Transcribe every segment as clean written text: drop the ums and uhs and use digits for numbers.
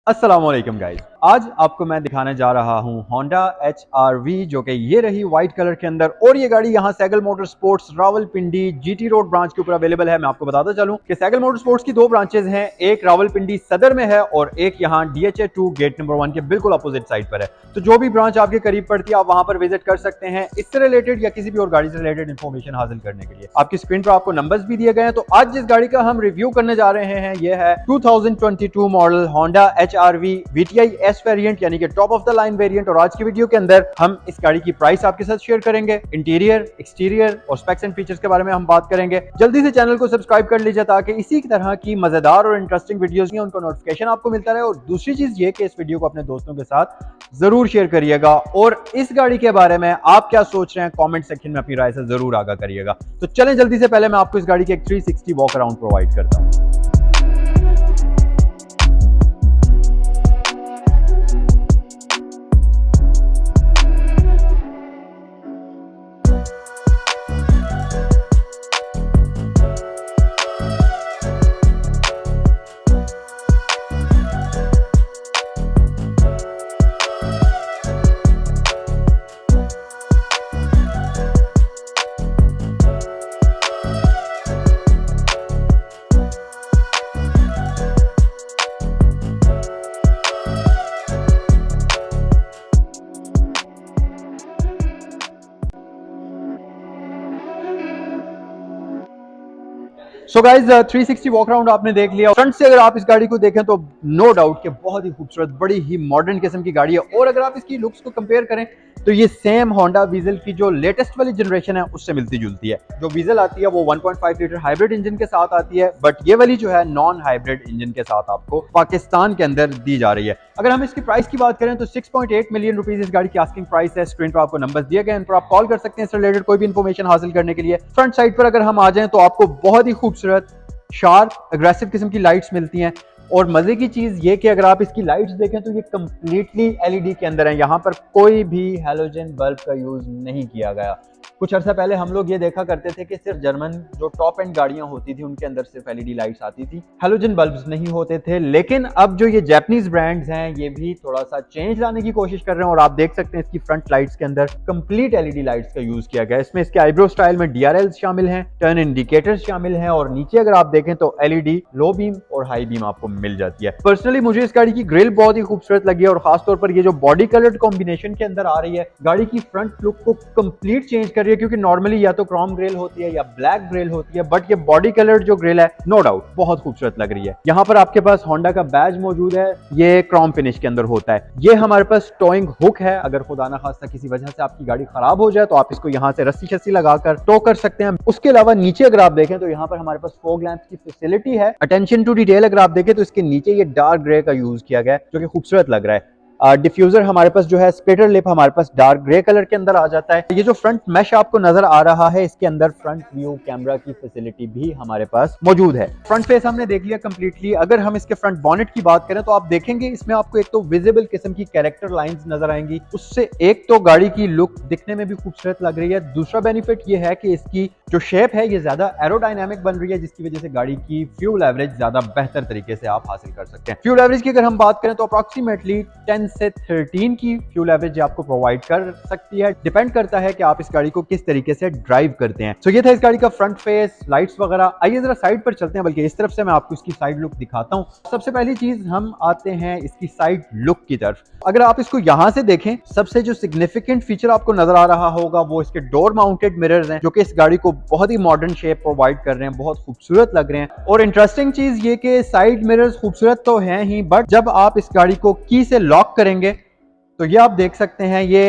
अस्सलाम वालेकुम गाइस। आज आपको मैं दिखाने जा रहा हूं Honda HR-V, जो कि ये रही व्हाइट कलर के अंदर। और ये गाड़ी यहां Saigal motor sports Rawalpindi GT road branch के ऊपर अवेलेबल है। मैं आपको बताता चलूं कि सैगल मोटर स्पोर्ट्स की दो ब्रांचेस हैं, एक रावलपिंडी सदर में है और एक यहां DHA 2 गेट नंबर 1 के बिल्कुल अपोजिट साइड पर है। तो जो भी ब्रांच आपके करीब पड़ती है आप वहां पर विजिट कर सकते हैं इससे रिलेटेड या किसी भी और गाड़ी से रिलेटेड इन्फॉर्मेशन हासिल करने के लिए। आपकी स्क्रीन पर आपको नंबर्स भी दिए गए हैं। तो आज जिस गाड़ी का हम रिव्यू करने जा रहे हैं ये है 2022 model Honda HR-V VTI S variant, यानी कि top of the line variant. और आज की वीडियो के अंदर हम इस गाड़ी की प्राइस आपके साथ शेयर करेंगे, इंटीरियर, एक्सटीरियर और स्पेक्स एंड फीचर्स के बारे में हम बात करेंगे। जल्दी से चैनल को सब्सक्राइब कर लीजिए ताकि इसी तरह की मजेदार और इंटरेस्टिंग वीडियोस की उनका नोटिफिकेशन आपको मिलता रहे। और दूसरी चीज ये कि इस वीडियो को अपने दोस्तों के साथ जरूर शेयर करिएगा और इस गाड़ी के बारे में आप क्या सोच रहे हैं कमेंट सेक्शन में अपनी राय से जरूर आगाह करिएगा। तो चलें जल्दी से, पहले मैं आपको इस गाड़ी की एक 360 वॉक अराउंड प्रोवाइड करता हूं। सो गाइज 360 वॉक अराउंड आपने देख लिया। फ्रंट से अगर आप इस गाड़ी को देखें तो नो डाउट कि बहुत ही खूबसूरत, बड़ी ही मॉडर्न किस्म की गाड़ी है। और अगर आप इसकी लुक्स को कंपेयर करें तो ये सेम होंडा वीजल की जो लेटेस्ट वाली जनरेशन है उससे मिलती जुलती है। जो वीजल आती है वो 1.5 लीटर हाइब्रिड इंजन के साथ आती है, बट ये वाली जो है नॉन हाइब्रिड इंजन के साथ आपको पाकिस्तान के अंदर दी जा रही है। अगर हम इसकी प्राइस की बात करें तो 6.8 मिलियन रुपीज इस गाड़ी की आस्किंग प्राइस है। स्क्रीन पर आपको नंबर्स दिए गए, इन पर आप कॉल कर सकते हैं इससे रिलेटेड कोई भी इन्फॉर्मेशन हासिल करने के लिए। फ्रंट साइड पर अगर हम आ जाएं तो आपको बहुत ही खूबसूरत, शार्प, अग्रेसिव किस्म की लाइट्स मिलती हैं। और मजे की चीज ये कि अगर आप इसकी लाइट्स देखें तो ये कंप्लीटली एलईडी के अंदर है। यहाँ पर कोई भी हैलोजन बल्ब का यूज नहीं किया गया। कुछ अर्सा पहले हम लोग ये देखा करते थे कि सिर्फ जर्मन जो टॉप एंड गाड़ियां होती थी उनके अंदर सिर्फ एलईडी लाइट्स आती थी, हैलोजन बल्ब्स नहीं होते थे। लेकिन अब जो ये जापानीज ब्रांड्स हैं ये भी थोड़ा सा चेंज लाने की कोशिश कर रहे हैं और आप देख सकते हैं इसकी फ्रंट लाइट्स के अंदर कंप्लीट एलईडी लाइट्स का यूज किया गया है। इसमें इसके आईब्रो स्टाइल में DRL शामिल हैं, टर्न इंडिकेटर्स शामिल हैं और नीचे अगर आप देखें तो एलईडी लो बीम और हाई बीम आपको मिल जाती है। पर्सनली मुझे इस गाड़ी की ग्रिल बहुत ही खूबसूरत लगी है और खासतौर पर ये जो बॉडी कलर्ड कॉम्बिनेशन के अंदर आ रही है गाड़ी की फ्रंट लुक को कंप्लीट चेंज कर रही है। क्योंकि नॉर्मली या तो क्रोम ग्रिल होती है या ब्लैक ग्रिल होती है, बट ये बॉडी कलर्ड जो ग्रिल है नो डाउट बहुत खूबसूरत लग रही है। यहाँ पर आपके पास होंडा का बैज मौजूद है, ये क्रोम फिनिश के अंदर होता है। ये हमारे पास टोइंग हुक है, अगर खुदा ना खास्ता किसी वजह से आपकी गाड़ी खराब हो जाए तो आप इसको यहाँ से रस्सी शस्सी लगाकर टो कर सकते हैं। उसके अलावा नीचे अगर आप देखें तो यहाँ पर हमारे पास फॉग लैंप्स की फैसिलिटी है। अटेंशन टू डिटेल अगर आप देखें तो इसके नीचे ये डार्क ग्रे का यूज किया गया है जो कि खूबसूरत लग रहा है। डिफ्यूजर हमारे पास जो है स्प्लिटर लिप हमारे पास डार्क ग्रे कलर के अंदर आ जाता है। ये जो फ्रंट मैश आपको नजर आ रहा है इसके अंदर फ्रंट व्यू कैमरा की फैसिलिटी भी हमारे पास मौजूद है। फ्रंट फेस हमने देख लिया कंप्लीटली। अगर हम इसके फ्रंट बॉनेट की बात करें तो आप देखेंगे इसमें आपको एक तो विजिबल किस्म की कैरेक्टर लाइंस नजर आएंगी, उससे एक तो गाड़ी की लुक दिखने में भी खूबसूरत लग रही है। दूसरा बेनिफिट ये है कि इसकी जो शेप है ये ज्यादा एरोडायनामिक बन रही है जिसकी वजह से गाड़ी की फ्यूल एवरेज ज्यादा बेहतर तरीके से आप हासिल कर सकते हैं। फ्यूल एवरेज की अगर हम बात करें तो अप्रोक्सीमेटली 10 से 13 की फ्यूल एवरेज आपको प्रोवाइड कर सकती है। डिपेंड करता है कि आप इस गाड़ी को किस तरीके से ड्राइव करते हैं। तो ये था इस गाड़ी का फ्रंट फेस, लाइट्स वगैरह। आइए जरा साइड पर चलते हैं, बल्कि इस तरफ से मैं आपको इसकी साइड लुक दिखाता हूं। सबसे पहली चीज हम आते हैं इसकी साइड लुक की तरफ। अगर आप इसको यहां से देखें सबसे जो सिग्निफिकेंट फीचर आपको नजर आ रहा होगा वो इसके डोर माउंटेड मिरर्स हैं जो कि इस गाड़ी को बहुत ही मॉडर्न शेप प्रोवाइड कर रहे हैं, बहुत खूबसूरत लग रहे हैं। और इंटरेस्टिंग चीज ये कि साइड मिरर्स खूबसूरत तो हैं ही, बट जब आप इस गाड़ी को की से लॉक करेंगे तो ये आप देख सकते हैं ये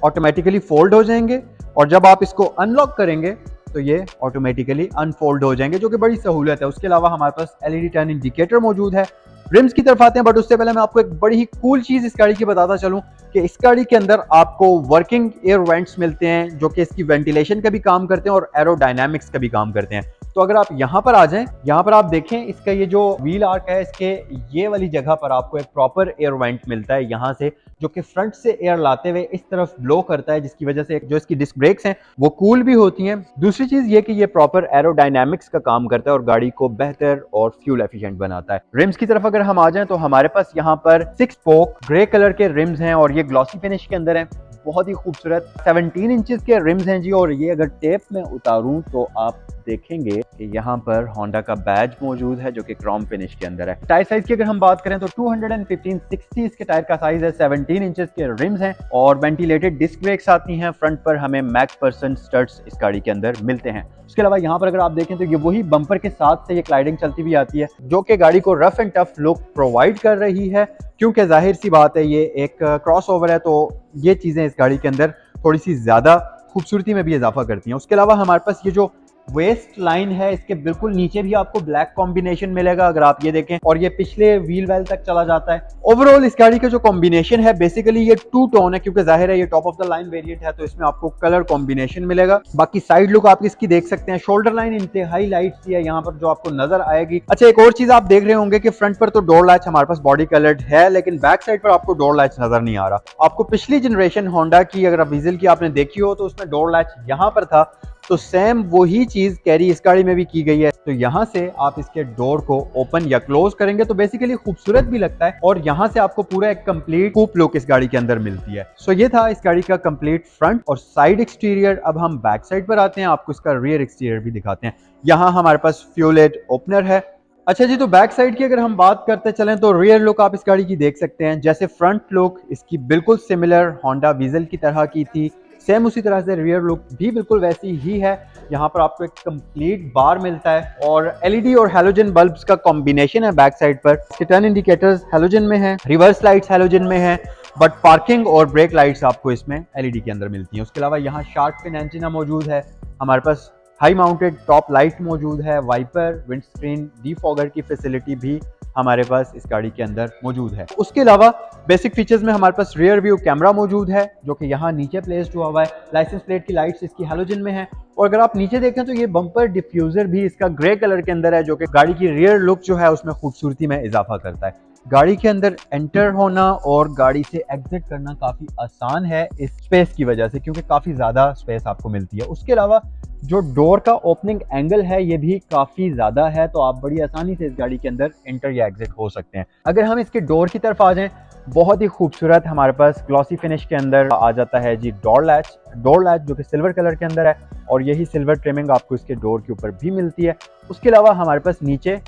ऑटोमेटिकली फोल्ड हो जाएंगे और जब आप इसको अनलॉक करेंगे तो ये ऑटोमेटिकली अनफोल्ड हो जाएंगे, जो कि बड़ी सहूलियत है। उसके अलावा हमारे पास एलईडी टर्न इंडिकेटर मौजूद है। रिम्स की तरफ आते हैं, बट उससे पहले मैं आपको एक बड़ी ही कूल चीज इस गाड़ी की बताता चलूं कि इस गाड़ी के अंदर आपको वर्किंग एयर वेंट्स मिलते हैं जो कि इसकी वेंटिलेशन का भी काम करते हैं और एरोडायनामिक्स का भी काम करते हैं। तो अगर आप यहाँ पर आ जाएं, यहाँ पर आप देखें इसका ये जो व्हील आर्क है, इसके ये वाली जगह पर आपको एक प्रॉपर एयर वेंट मिलता है यहाँ से, जो कि फ्रंट से एयर लाते हुए इस तरफ ब्लो करता है, जिसकी वजह से जो इसकी डिस्क ब्रेक्स हैं वो कूल भी होती हैं। दूसरी चीज ये कि ये प्रॉपर एरोडायनामिक्स का काम करता है और गाड़ी को बेहतर और फ्यूल एफिशिएंट बनाता है। रिम्स की तरफ अगर हम आ जाएं तो हमारे पास यहाँ पर 6 स्पोक ग्रे कलर के रिम्स हैं और ये ग्लॉसी फिनिश के अंदर है, बहुत ही खूबसूरत 17 इंचेस के रिम्स हैं जी। और ये अगर टेप में उतारूं तो आप देखेंगे कि यहाँ पर होंडा का बैज मौजूद है जो कि क्रोम फिनिश के अंदर है। टायर साइज की अगर हम बात करें तो 215/60 इसके टायर का साइज है, 17 इंचेस के रिम्स हैं और वेंटिलेटेड डिस्क ब्रेक्स आती हैं। फ्रंट पर हमें मैक% स्टड्स इस गाड़ी के अंदर मिलते हैं। उसके अलावा यहाँ पर अगर आप देखें तो ये वही बम्पर के साथ से ये क्लाइडिंग चलती हुई आती है जो कि गाड़ी को rough and tough look provide कर रही है, क्योंकि जाहिर सी बात है ये एक क्रॉसओवर है तो ये चीजें इस गाड़ी के अंदर थोड़ी सी ज्यादा खूबसूरती में भी इजाफा करती हैं। उसके अलावा हमारे पास ये जो वेस्ट लाइन है इसके बिल्कुल नीचे भी आपको ब्लैक कॉम्बिनेशन मिलेगा अगर आप ये देखें, और ये पिछले व्हील वेल तक चला जाता है। ओवरऑल इस गाड़ी का जो कॉम्बिनेशन है बेसिकली ये 2 टोन है, क्योंकि जाहिर है ये top of the line variant है तो इसमें आपको कलर कॉम्बिनेशन मिलेगा। बाकी साइड लुक आप इसकी देख सकते हैं, शोल्डर लाइन इंतहाई लाइट सी है यहाँ पर जो आपको नजर आएगी। अच्छा, एक और चीज आप देख रहे होंगे कि फ्रंट पर तो डोर लैच हमारे पास बॉडी कलर्ड है, लेकिन बैक साइड पर आपको डोर लैच नजर नहीं आ रहा। आपको पिछली जनरेशन होंडा की अगर डीजल की आपने देखी हो तो उसमें डोर लैच यहाँ पर था, तो सेम वही चीज कैरी इस गाड़ी में भी की गई है। तो यहाँ से आप इसके डोर को ओपन या क्लोज करेंगे तो बेसिकली खूबसूरत भी लगता है और यहाँ से आपको पूरा एक कंप्लीट कूप लुक इस गाड़ी के अंदर मिलती है। सो ये था इस गाड़ी का कंप्लीट फ्रंट और साइड एक्सटीरियर। अब हम बैक साइड पर आते हैं, आपको इसका रियर एक्सटीरियर भी दिखाते हैं। यहाँ हमारे पास फ्यूलेट ओपनर है। अच्छा जी, तो बैक साइड की अगर हम बात करते चलें तो रियर लुक आप इस गाड़ी की देख सकते हैं। जैसे फ्रंट लुक इसकी बिल्कुल सिमिलर होंडा वीजल की तरह की थी, सेम उसी तरह से रियर लुक भी बिल्कुल वैसी ही है। यहाँ पर आपको एक कंप्लीट बार मिलता है और एलईडी और हैलोजन बल्ब्स का कॉम्बिनेशन है बैक साइड पर। इसके टर्न इंडिकेटर्स हैलोजन में है, रिवर्स लाइट्स हैलोजन में है, बट पार्किंग और ब्रेक लाइट्स आपको इसमें एलईडी के अंदर मिलती हैं। उसके अलावा यहाँ शार्क फिन एंटीना मौजूद है, हमारे पास हाई माउंटेड टॉप लाइट मौजूद है, वाइपर विंड स्क्रीन डीफॉगर की फैसिलिटी भी हमारे पास इस गाड़ी के अंदर मौजूद है। उसके अलावा बेसिक फीचर्स में हमारे पास रियर व्यू कैमरा मौजूद है जो कि यहाँ नीचे प्लेस्ड हुआ हुआ है। लाइसेंस प्लेट की लाइट्स इसकी हैलोजन में है और अगर आप नीचे देखें तो ये बम्पर डिफ्यूजर भी इसका ग्रे कलर के अंदर है जो कि गाड़ी की रियर लुक जो है उसमें खूबसूरती में इजाफा करता है। गाड़ी के अंदर एंटर होना और गाड़ी से एग्जिट करना काफी आसान है इस स्पेस की वजह से, क्योंकि काफी ज्यादा स्पेस आपको मिलती है। उसके अलावा जो डोर का ओपनिंग एंगल है ये भी काफी ज्यादा है, तो आप बड़ी आसानी से इस गाड़ी के अंदर एंटर या एग्जिट हो सकते हैं। अगर हम इसके डोर की तरफ आ जाएं, बहुत ही खूबसूरत हमारे पास ग्लॉसी फिनिश के अंदर आ जाता है जी डोर लैच जो कि सिल्वर कलर के अंदर है और यही सिल्वर ट्रिमिंग आपको इसके डोर के ऊपर भी मिलती है। उसके अलावा हमारे पास नीचे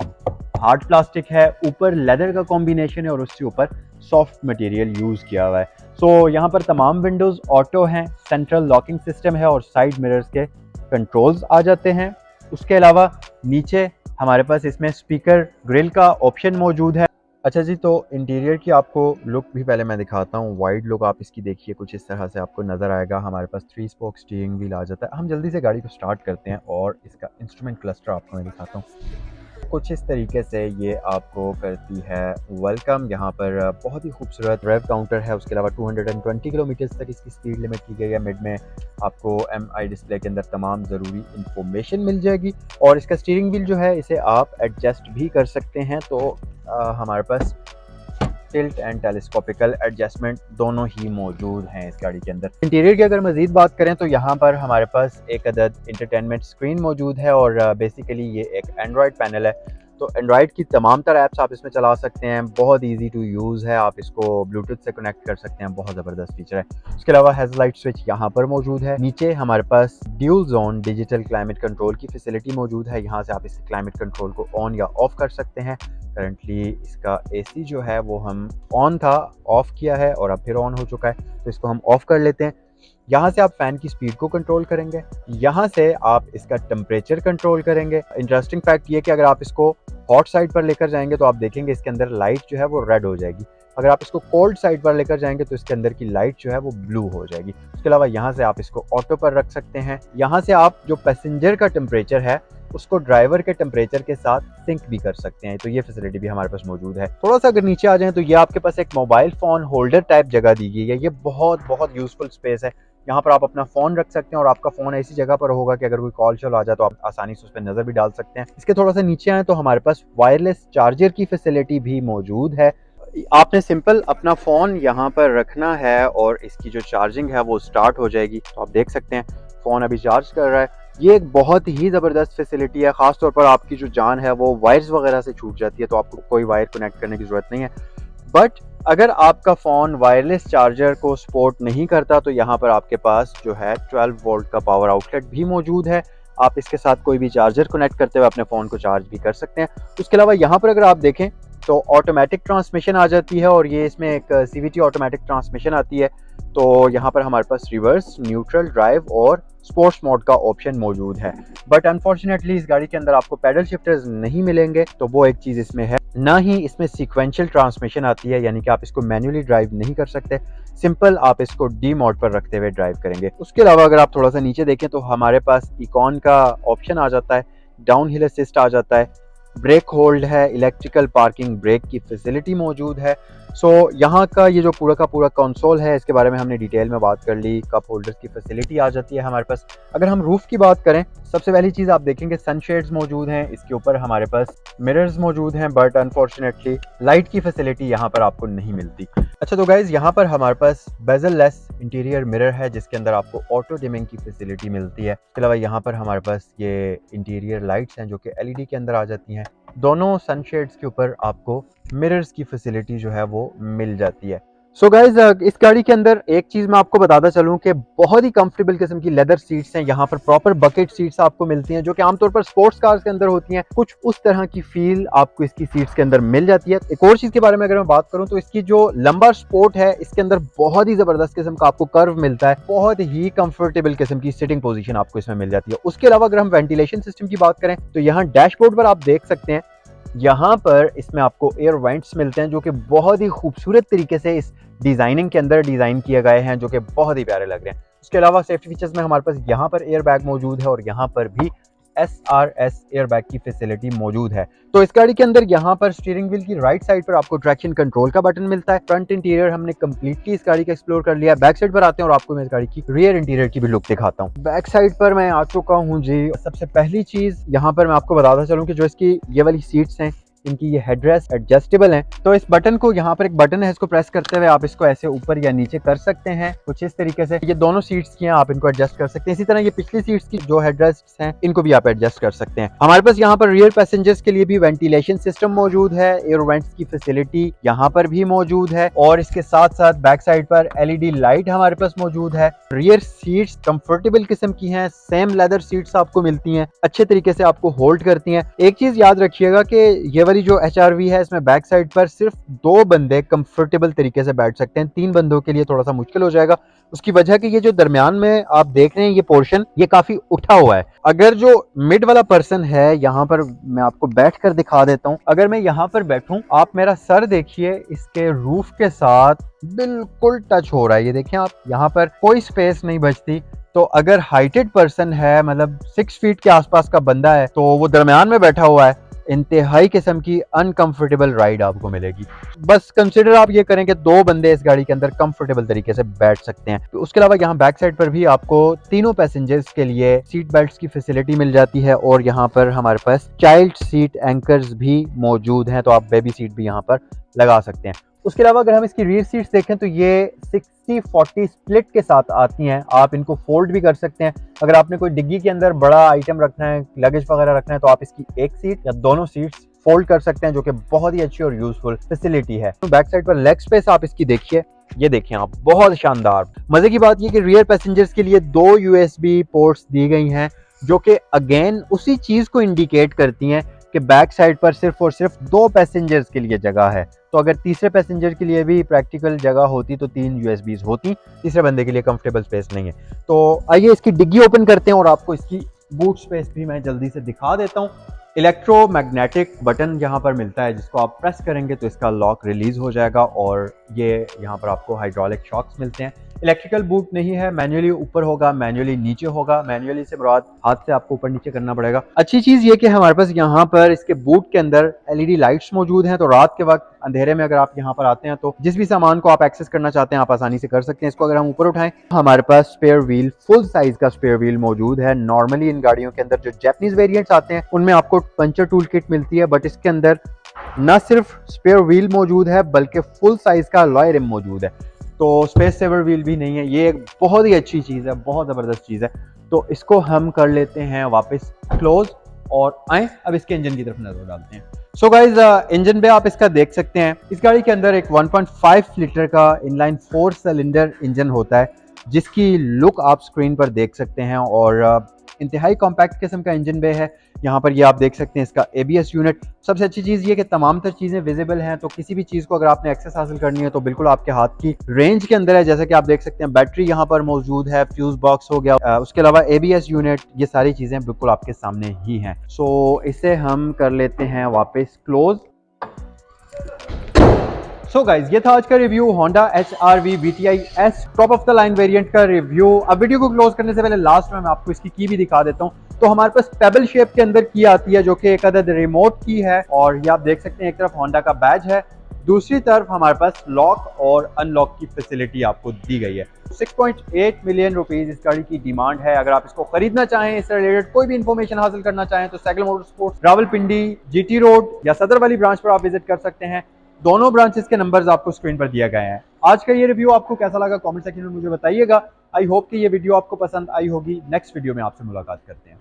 हार्ड प्लास्टिक है, ऊपर लेदर का कॉम्बिनेशन है और उसके ऊपर सॉफ्ट मटेरियल यूज किया हुआ है। सो यहाँ पर तमाम विंडोज ऑटो हैं, सेंट्रल लॉकिंग सिस्टम है और साइड मिरर्स के कंट्रोल्स आ जाते हैं। उसके अलावा नीचे हमारे पास इसमें स्पीकर ग्रिल का ऑप्शन मौजूद है। अच्छा जी, तो इंटीरियर की आपको लुक भी पहले मैं दिखाता हूँ। वाइड लुक आप इसकी देखिए, कुछ इस तरह से आपको नज़र आएगा। हमारे पास 3 स्पोक स्टीयरिंग व्हील आ जाता है। हम जल्दी से गाड़ी को स्टार्ट करते हैं और इसका इंस्ट्रूमेंट क्लस्टर आपको मैं दिखाता हूँ। कुछ इस तरीके से ये आपको करती है वेलकम। यहाँ पर बहुत ही खूबसूरत रेव काउंटर है। उसके अलावा 220 किलोमीटर तक इसकी स्पीड लिमिट की गई है। मिड में आपको MI डिस्प्ले के अंदर तमाम ज़रूरी इंफॉर्मेशन मिल जाएगी और इसका स्टीयरिंग व्हील जो है इसे आप एडजस्ट भी कर सकते हैं। तो हमारे पास टिल्ट एंड टेलीस्कोपिकल एडजस्टमेंट दोनों ही मौजूद हैं इस गाड़ी के अंदर। इंटीरियर की अगर मजीद बात करें तो यहाँ पर हमारे पास एक अदद इंटरटेनमेंट स्क्रीन मौजूद है और बेसिकली ये एक एंड्रॉयड पैनल है, तो एंड्रॉयड की तमाम तरह ऐप्स आप इसमें चला सकते हैं। बहुत इजी टू यूज़ है, आप इसको ब्लूटूथ से कनेक्ट कर सकते हैं, बहुत ज़बरदस्त फीचर है। उसके अलावा हेडलाइट स्विच यहाँ पर मौजूद है। नीचे हमारे पास dual zone digital climate control की फैसिलिटी मौजूद है। यहाँ से आप इस क्लाइमेट कंट्रोल को ऑन या ऑफ कर सकते हैं। करंटली इसका AC जो है वो हम ऑन था, ऑफ किया है और अब फिर ऑन हो चुका है, तो इसको हम ऑफ कर लेते हैं। यहाँ से आप फैन की स्पीड को कंट्रोल करेंगे, यहाँ से आप इसका टेम्परेचर कंट्रोल करेंगे। इंटरेस्टिंग फैक्ट ये कि अगर आप इसको हॉट साइड पर लेकर जाएंगे तो आप देखेंगे इसके अंदर लाइट जो है वो रेड हो जाएगी। अगर आप इसको कोल्ड साइड पर लेकर जाएंगे तो इसके अंदर की लाइट जो है वो ब्लू हो जाएगी। उसके अलावा यहाँ से आप इसको ऑटो पर रख सकते हैं। यहाँ से आप जो पैसेंजर का टेम्परेचर है उसको ड्राइवर के टेम्परेचर के साथ सिंक भी कर सकते हैं, तो ये फैसिलिटी भी हमारे पास मौजूद है। थोड़ा सा अगर नीचे आ जाएं तो ये आपके पास एक मोबाइल फ़ोन होल्डर टाइप जगह दी गई है। ये बहुत यूज़फुल स्पेस है यहाँ पर आप अपना फ़ोन रख सकते हैं और आपका फ़ोन ऐसी जगह पर होगा कि अगर कोई कॉल चल आ जाए तो आप आसानी से उस पर नज़र भी डाल सकते हैं। इसके थोड़ा सा नीचे आए तो हमारे पास वायरलेस चार्जर की फैसिलिटी भी मौजूद है। आपने सिंपल अपना फ़ोन यहाँ पर रखना है और इसकी जो चार्जिंग है वो स्टार्ट हो जाएगी। तो आप देख सकते हैं फ़ोन अभी चार्ज कर रहा है। ये एक बहुत ही ज़बरदस्त फैसिलिटी है, ख़ासतौर पर आपकी जो जान है वो वायर्स वगैरह से छूट जाती है तो आपको कोई वायर कनेक्ट करने की ज़रूरत नहीं है। बट अगर आपका फ़ोन वायरलेस चार्जर को सपोर्ट नहीं करता तो यहाँ पर आपके पास जो है 12 वोल्ट का पावर आउटलेट भी मौजूद है। आप इसके साथ कोई भी चार्जर कनेक्ट करते हुए अपने फ़ोन को चार्ज भी कर सकते हैं। उसके अलावा यहाँ पर अगर आप देखें तो ऑटोमेटिक ट्रांसमिशन आ जाती है और ये इसमें एक CVT ऑटोमेटिक ट्रांसमिशन आती है। तो यहाँ पर हमारे पास रिवर्स, न्यूट्रल, ड्राइव और स्पोर्ट्स मोड का ऑप्शन मौजूद है। बट अनफॉर्चुनेटली इस गाड़ी के अंदर आपको पैडल शिफ्टर्स नहीं मिलेंगे, तो वो एक चीज़ इसमें है। ना ही इसमें सीक्वेंशियल ट्रांसमिशन आती है, यानी कि आप इसको मैन्युअली ड्राइव नहीं कर सकते, सिंपल आप इसको डी मोड पर रखते हुए ड्राइव करेंगे। उसके अलावा अगर आप थोड़ा सा नीचे देखें तो हमारे पास इकॉन का ऑप्शन आ जाता है, डाउन हिल असिस्ट आ जाता है, ब्रेक होल्ड है, इलेक्ट्रिकल पार्किंग ब्रेक की फैसिलिटी मौजूद है। सो यहाँ का ये जो पूरा का पूरा कंसोल है इसके बारे में हमने डिटेल में बात कर ली। कप होल्डर्स की फैसिलिटी आ जाती है हमारे पास। अगर हम रूफ की बात करें, सबसे पहली चीज़ आप देखेंगे सनशेड्स मौजूद हैं, इसके ऊपर हमारे पास मिरर्स मौजूद हैं, बट अनफॉर्चुनेटली लाइट की फैसिलिटी यहाँ पर आपको नहीं मिलती। अच्छा तो गाइज यहाँ पर हमारे पास बेजल लेस इंटीरियर मिरर है जिसके अंदर आपको ऑटो डिमिंग की फैसिलिटी मिलती है। इसके अलावा यहाँ पर हमारे पास ये इंटीरियर लाइट्स हैं जो कि LED के अंदर आ जाती हैं। दोनों सनशेड्स के ऊपर आपको मिरर्स की फैसिलिटी जो है वो मिल जाती है। सो गाइज इस गाड़ी के अंदर एक चीज़ मैं आपको बताता चलूँ कि बहुत ही कंफर्टेबल किस्म की लेदर सीट्स हैं। यहाँ पर प्रॉपर बकेट सीट्स आपको मिलती हैं जो कि आमतौर पर स्पोर्ट्स कार्स के अंदर होती हैं। कुछ उस तरह की फील आपको इसकी सीट्स के अंदर मिल जाती है। एक और चीज़ के बारे में अगर मैं बात करूँ तो इसकी जो लंबा स्पोर्ट है इसके अंदर बहुत ही ज़बरदस्त किस्म का आपको कर्व मिलता है। बहुत ही कंफर्टेबल किस्म की सिटिंग पोजीशन आपको इसमें मिल जाती है। उसके अलावा अगर हम वेंटिलेशन सिस्टम की बात करें तो यहाँ डैशबोर्ड पर आप देख सकते हैं, यहाँ पर इसमें आपको एयर वेंट्स मिलते हैं जो कि बहुत ही खूबसूरत तरीके से इस डिज़ाइनिंग के अंदर डिज़ाइन किए गए हैं, जो कि बहुत ही प्यारे लग रहे हैं। उसके अलावा सेफ्टी फीचर्स में हमारे पास यहाँ पर एयर बैग मौजूद है और यहाँ पर भी SRS एयर बैग की फैसिलिटी मौजूद है। तो इस गाड़ी के अंदर यहाँ पर स्टीयरिंग व्हील की राइट साइड पर आपको ट्रैक्शन कंट्रोल का बटन मिलता है। फ्रंट इंटीरियर हमने कंप्लीटली इस गाड़ी का एक्सप्लोर कर लिया। बैक साइड पर आते हैं और आपको मैं इस गाड़ी की रियर इंटीरियर की भी लुक दिखाता हूँ। बैक साइड पर मैं आ चुका हूँ जी। सबसे पहली चीज यहाँ पर मैं आपको बताता चलूँ कि जो इसकी ये वाली सीट्स हैं इनकी ये हेडरेस्ट एडजस्टेबल है। तो इस बटन को, यहाँ पर एक बटन है, इसको प्रेस करते हुए आप इसको ऐसे ऊपर या नीचे कर सकते हैं कुछ इस तरीके से। ये दोनों सीट्स की हैं, आप इनको एडजस्ट कर सकते हैं। इसी तरह ये पिछली सीट्स की जो हेडरेस्ट हैं इनको भी आप एडजस्ट कर सकते हैं। हमारे पास यहाँ पर रियर पैसेंजर्स के लिए भी वेंटिलेशन सिस्टम मौजूद है, एयर वेंट्स की फैसिलिटी यहाँ पर भी मौजूद है और इसके साथ साथ बैक साइड पर LED लाइट हमारे पास मौजूद है। रियर सीट्स कंफर्टेबल किस्म की हैं, सेम लेदर सीट्स आपको मिलती हैं, अच्छे तरीके से आपको होल्ड करती हैं। एक चीज याद रखिएगा कि ये जो HRV है इसमें बैक साइड पर सिर्फ 2 बंदे कंफर्टेबल तरीके से बैठ सकते हैं, 3 बंदों के लिए थोड़ा सा मुश्किल हो जाएगा। उसकी वजह कि ये जो दरमियान में आप देख रहे हैं ये पोर्शन ये काफी उठा हुआ है। अगर जो मिड वाला पर्सन है, यहाँ पर मैं आपको बैठ कर दिखा देता हूँ। अगर मैं यहाँ पर बैठूं, आप मेरा सर देखिए इसके रूफ के साथ बिल्कुल टच हो रहा है। ये देखें आप, यहाँ पर कोई स्पेस नहीं बचती। तो अगर हाइटेड पर्सन है, मतलब 6 फीट के आसपास का बंदा है, तो वो दरमियान में बैठा हुआ है, इंतहाई किस्म की अनकंफर्टेबल राइड आपको मिलेगी। बस कंसिडर आप ये करें कि 2 बंदे इस गाड़ी के अंदर कंफर्टेबल तरीके से बैठ सकते हैं। तो उसके अलावा यहाँ बैक साइड पर भी आपको तीनों पैसेंजर्स के लिए सीट बेल्ट्स की फैसिलिटी मिल जाती है और यहाँ पर हमारे पास चाइल्ड सीट एंकर्स भी मौजूद हैं, तो आप बेबी सीट भी यहाँ पर लगा सकते हैं। उसके अलावा अगर हम इसकी रियर सीट्स देखें तो ये 60-40 स्प्लिट के साथ आती हैं। आप इनको फोल्ड भी कर सकते हैं। अगर आपने कोई डिग्गी के अंदर बड़ा आइटम रखना है, लगेज वगैरह रखना है, तो आप इसकी एक सीट या दोनों सीट्स फोल्ड कर सकते हैं, जो कि बहुत ही अच्छी और यूजफुल फैसिलिटी है। तो बैक साइड पर लेग स्पेस आप इसकी देखिए, ये देखिए आप, बहुत शानदार। मजे की बात ये कि रियर पैसेंजर्स के लिए 2 USB पोर्ट्स दी गई हैं, जो कि अगेन उसी चीज को इंडिकेट करती हैं कि बैक साइड पर सिर्फ और सिर्फ 2 पैसेंजर्स के लिए जगह है। तो अगर तीसरे पैसेंजर के लिए भी प्रैक्टिकल जगह होती तो 3 USBs होती, तीसरे बंदे के लिए कंफर्टेबल स्पेस नहीं है। तो आइए इसकी डिग्गी ओपन करते हैं और आपको इसकी बूट स्पेस भी मैं जल्दी से दिखा देता हूँ। इलेक्ट्रोमैग्नेटिक बटन यहाँ पर मिलता है जिसको आप प्रेस करेंगे तो इसका लॉक रिलीज हो जाएगा और ये यहाँ पर आपको हाइड्रोलिक शॉक्स मिलते हैं। इलेक्ट्रिकल बूट नहीं है, मैनुअली ऊपर होगा, मैनुअली नीचे होगा। मैनुअली से मुराद हाथ से आपको ऊपर नीचे करना पड़ेगा। अच्छी चीज ये कि हमारे पास यहाँ पर इसके बूट के अंदर एलईडी लाइट्स मौजूद हैं, तो रात के वक्त अंधेरे में अगर आप यहाँ पर आते हैं तो जिस भी सामान को आप एक्सेस करना चाहते हैं आप आसानी से कर सकते हैं। इसको अगर हम ऊपर उठाएं, हमारे पास स्पेयर व्हील, फुल साइज का स्पेयर व्हील मौजूद है। नॉर्मली इन गाड़ियों के अंदर जो जैपनीज वेरिएंट्स आते हैं उनमें आपको पंचर टूल किट मिलती है, बट इसके अंदर न सिर्फ स्पेयर व्हील मौजूद है बल्कि फुल साइज का अलॉय रिम मौजूद है। तो स्पेस सेवर व्हील भी नहीं है। ये एक बहुत ही अच्छी चीज़ है, बहुत ज़बरदस्त चीज़ है। तो इसको हम कर लेते हैं वापस क्लोज और आए अब इसके इंजन की तरफ नजर डालते हैं। सो गाइज इंजन पे आप इसका देख सकते हैं, इस गाड़ी के अंदर एक 1.5 लीटर का इनलाइन 4 सिलेंडर इंजन होता है, जिसकी लुक आप स्क्रीन पर देख सकते हैं और इंतहाई कॉम्पैक्ट किस्म का इंजन बे है। यहाँ पर ये आप देख सकते हैं इसका ABS यूनिट। सबसे अच्छी चीज़ ये कि तमाम तर चीज़ें विजिबल हैं, तो किसी भी चीज़ को अगर आपने एक्सेस हासिल करनी है तो बिल्कुल आपके हाथ की रेंज के अंदर है। जैसे कि आप देख सकते हैं बैटरी यहाँ पर मौजूद है, फ्यूज बॉक्स हो गया, उसके अलावा ABS यूनिट, ये सारी चीज़ें बिल्कुल आपके सामने ही हैं। सो इसे हम कर लेते हैं वापस क्लोज। सो गाइज ये था आज का review Honda HR-V VTI S top of the line variant का रिव्यू। अब वीडियो को क्लोज करने से पहले लास्ट में मैं आपको इसकी की भी दिखा देता हूँ। तो हमारे पास पेबल शेप के अंदर की आती है जो कि एक अदद रिमोट की है, और ये आप देख सकते हैं एक तरफ Honda का बैज है, दूसरी तरफ हमारे पास लॉक और अनलॉक की फैसिलिटी आपको दी गई है। 6.8 मिलियन रुपीज इस गाड़ी की डिमांड है। अगर आप इसको खरीदना चाहें, इससे रिलेटेड कोई भी इंफॉर्मेशन हासिल करना चाहें तो cycle motor sports Rawalpindi GT road या सदर वाली ब्रांच पर आप विजिट कर सकते हैं। दोनों ब्रांचेस के नंबर्स आपको स्क्रीन पर दिए गए हैं। आज का ये रिव्यू आपको कैसा लगा कमेंट सेक्शन में मुझे बताइएगा। आई होप कि ये वीडियो आपको पसंद आई होगी। नेक्स्ट वीडियो में आपसे मुलाकात करते हैं।